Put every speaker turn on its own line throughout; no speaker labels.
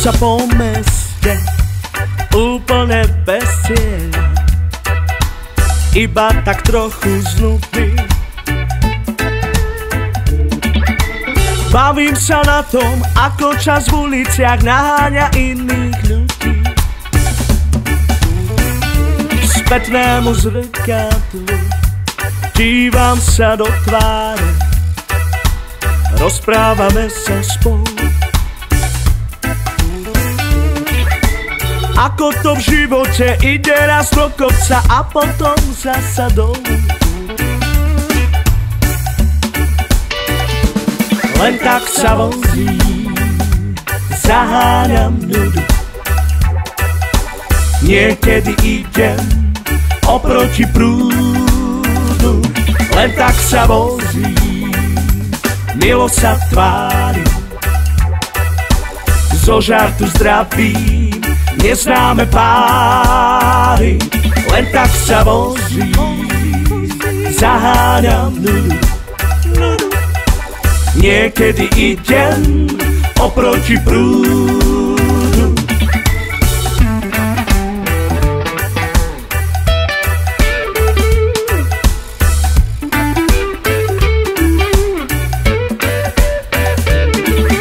sa po meste úplne bez cieľa, iba tak trochu znutý. Bavím sa na tom, ako čas v uliciach naháňa iných ľudí. K spätnému zrkadlu dívam sa do tváre, rozprávame sa spolu. Ako to v živote ide raz do kopca a potom zasa dolu. Len tak sa vozím, zaháňam nudu. Niekedy idem oproti prúdu. Len tak sa vozím, milo sa tvárim, zo žartu zdravím neznáme páry. Len tak sa vozím, zaháňam nudu. Niekedy idem oproti prúdu.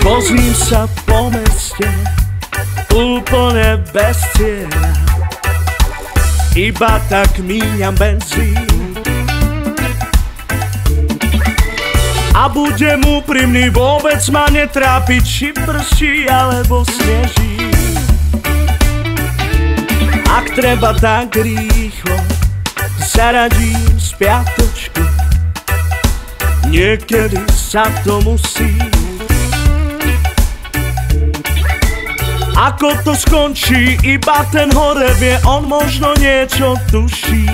Vozím sa po meste úplne bez cieľa, iba tak míňam benzín. A budem úprimný, vôbec ma netrápi, či prší alebo sneží. Ak treba, tak rýchlo zaradím spiatočku. Niekedy sa to musí. Ako to skončí, iba ten hore vie, on možno niečo tuší.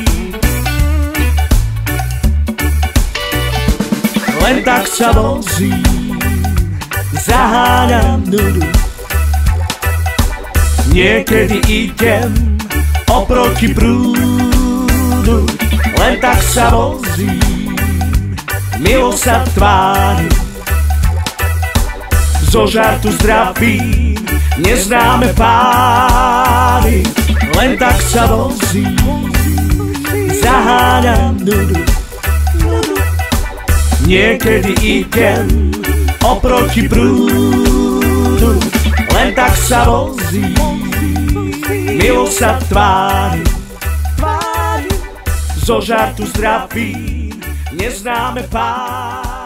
Len tak sa vozím, zaháňam nudu. Niekedy idem oproti prúdu. Len tak sa vozím, milo sa tvárim, zo žartu zdravím neznáme páry. Len tak sa vozím, zaháňam nudu. Niekedy idem oproti prúdu. Len tak sa vozím, milo sa tvárim, zo žartu zdravím neznáme páry.